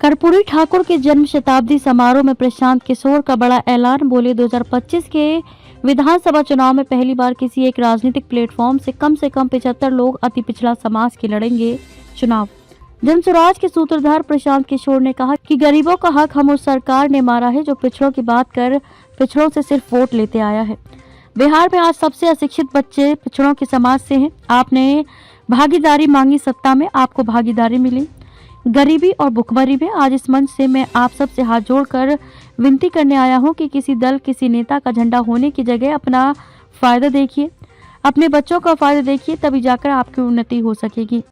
कर्पूरी ठाकुर के जन्म शताब्दी समारोह में प्रशांत किशोर का बड़ा ऐलान। बोले 2025 के विधानसभा चुनाव में पहली बार किसी एक राजनीतिक प्लेटफॉर्म से कम 75 लोग अति पिछड़ा समाज के लड़ेंगे चुनाव। जनसुराज के सूत्रधार प्रशांत किशोर ने कहा कि गरीबों का हक हम उस सरकार ने मारा है जो पिछड़ों की बात कर पिछड़ों से सिर्फ वोट लेते आया है। बिहार में आज सबसे अशिक्षित बच्चे पिछड़ों के समाज से हैं। आपने भागीदारी मांगी, सत्ता में आपको भागीदारी मिली। गरीबी और भुखमरी में आज इस मंच से मैं आप सब से हाथ जोड़कर विनती करने आया हूं कि किसी दल, किसी नेता का झंडा होने की जगह अपना फायदा देखिए, अपने बच्चों का फायदा देखिए, तभी जाकर आपकी उन्नति हो सकेगी।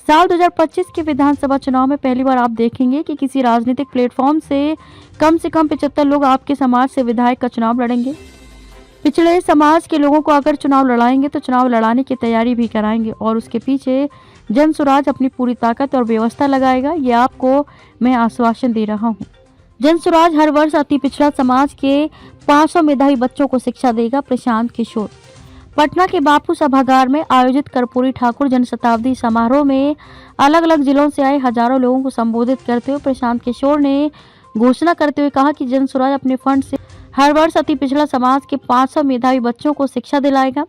साल 2025 के विधानसभा चुनाव में पहली बार आप देखेंगे कि किसी राजनीतिक प्लेटफॉर्म से कम 75 लोग आपके समाज से विधायक का चुनाव लड़ेंगे। पिछड़े समाज के लोगों को अगर चुनाव लड़ाएंगे तो चुनाव लड़ाने की तैयारी भी कराएंगे और उसके पीछे जनसुराज अपनी पूरी ताकत और व्यवस्था लगाएगा। ये आपको मैं आश्वासन दे रहा हूँ। जनसुराज हर वर्ष अति पिछड़ा समाज के 500 मेधावी बच्चों को शिक्षा देगा। प्रशांत किशोर। पटना के बापू सभागार में आयोजित कर्पूरी ठाकुर जन शताब्दी समारोह में अलग अलग जिलों से आए हजारों लोगों को संबोधित करते हुए प्रशांत किशोर ने घोषणा करते हुए कहा कि जनसुराज अपने फंड से हर वर्ष अति पिछड़ा समाज के 500 मेधावी बच्चों को शिक्षा दिलाएगा।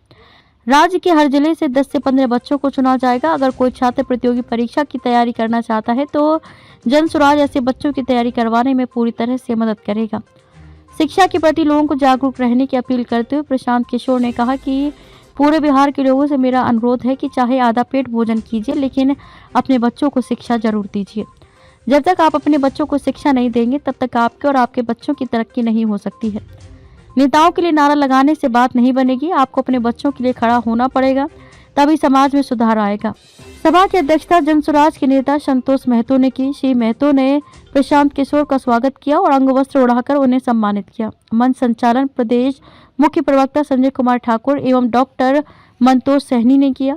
राज्य के हर जिले से 10 से 15 बच्चों को चुना जाएगा। अगर कोई छात्र प्रतियोगी परीक्षा की तैयारी करना चाहता है तो जनसुराज ऐसे बच्चों की तैयारी करवाने में पूरी तरह से मदद करेगा। शिक्षा के प्रति लोगों को जागरूक रहने की अपील करते हुए प्रशांत किशोर ने कहा कि पूरे बिहार के लोगों से मेरा अनुरोध है कि चाहे आधा पेट भोजन कीजिए, लेकिन अपने बच्चों को शिक्षा जरूर दीजिए। जब तक आप अपने बच्चों को शिक्षा नहीं देंगे तब तक आपके और आपके बच्चों की तरक्की नहीं हो सकती है। नेताओं के लिए नारा लगाने से बात नहीं बनेगी, आपको अपने बच्चों के लिए खड़ा होना पड़ेगा, तभी समाज में सुधार आएगा। सभा की अध्यक्षता जनसुराज के नेता संतोष महतो ने की। श्री महतो ने प्रशांत किशोर का स्वागत किया और अंग वस्त्र उड़ाकर उन्हें सम्मानित किया। मंच संचालन प्रदेश मुख्य प्रवक्ता संजय कुमार ठाकुर एवं डॉक्टर मंतोष सहनी ने किया।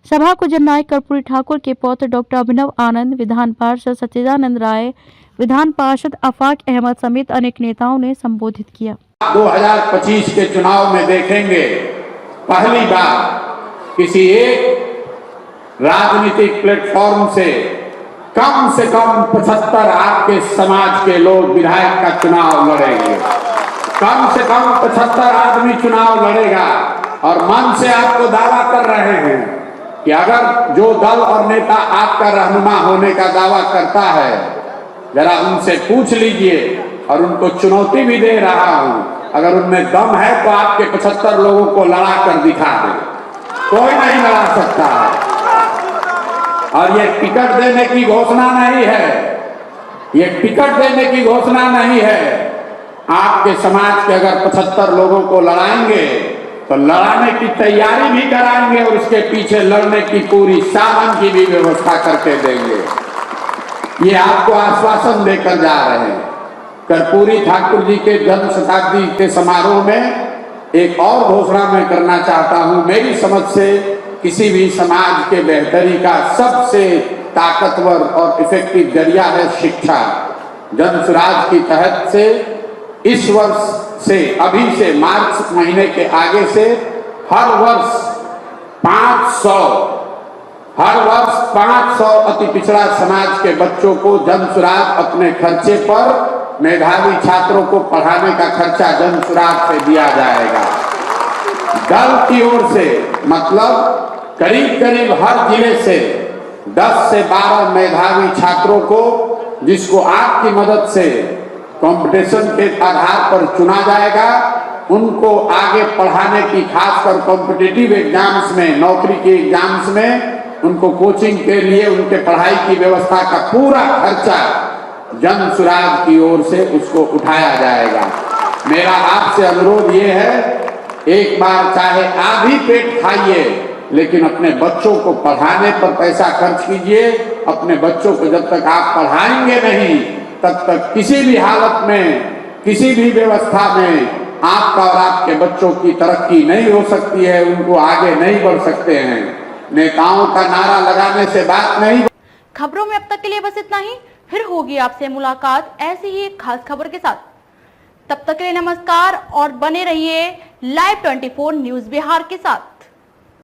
सभा को जननायक कर्पूरी ठाकुर के पौत्र डॉक्टर अभिनव आनंद, विधान पार्षद सच्चिदानंद राय, विधान पार्षद आफाक अहमद समेत अनेक नेताओं ने संबोधित किया। 2025 के चुनाव में देखेंगे पहली बार किसी एक राजनीतिक प्लेटफॉर्म से कम 75 आपके समाज के लोग विधायक का चुनाव लड़ेंगे। कम से कम 75 आदमी चुनाव लड़ेगा और मन से आपको दावा कर रहे हैं कि अगर जो दल और नेता आपका रहनुमा होने का दावा करता है, जरा उनसे पूछ लीजिए और उनको चुनौती भी दे रहा हूं, अगर उनमें दम है तो आपके 75 लोगों को लड़ा कर दिखा दे। कोई नहीं लड़ा सकता है। और ये टिकट देने की घोषणा नहीं है, ये टिकट देने की घोषणा नहीं है। आपके समाज के अगर 75 लोगों को लड़ाएंगे तो लड़ाने की तैयारी भी कराएंगे और उसके पीछे लड़ने की पूरी साधन की भी व्यवस्था करके देंगे। ये आपको आश्वासन देकर जा रहे हैं। कर्पूरी ठाकुर जी के जन्म शताब्दी के समारोह में एक और घोषणा मैं करना चाहता हूं। मेरी समझ से किसी भी समाज के बेहतरी का सबसे ताकतवर और इफेक्टिव जरिया है शिक्षा। जनसुराज की तहत से इस वर्ष से, अभी से मार्च महीने के आगे से हर वर्ष 500 अति पिछड़ा समाज के बच्चों को जनसुराज अपने खर्चे पर, मेधावी छात्रों को पढ़ाने का खर्चा जनसुराज से दिया जाएगा। दल की ओर से मतलब करीब हर जिले से 10 से 12 मेधावी छात्रों को, जिसको आपकी मदद से कंपटीशन के आधार पर चुना जाएगा, उनको आगे पढ़ाने की, खासकर कॉम्पिटिटिव एग्जाम्स में, नौकरी के एग्जाम्स में उनको कोचिंग के लिए उनके पढ़ाई की व्यवस्था का पूरा खर्चा जनसुराज की ओर से उसको उठाया जाएगा। मेरा आपसे अनुरोध ये है, एक बार चाहे आधी पेट खाइए, लेकिन अपने बच्चों को पढ़ाने पर पैसा खर्च कीजिए। अपने बच्चों को जब तक आप पढ़ाएंगे नहीं तब तक किसी भी हालत में, किसी भी व्यवस्था में आपका और आपके बच्चों की तरक्की नहीं हो सकती है, उनको आगे नहीं बढ़ सकते हैं। नेताओं का नारा लगाने से बात नहीं। खबरों में अब तक के लिए बस इतना ही। फिर होगी आपसे मुलाकात ऐसी ही एक खास खबर के साथ। तब तक के लिए नमस्कार और बने रहिए लाइव 24 न्यूज बिहार के साथ।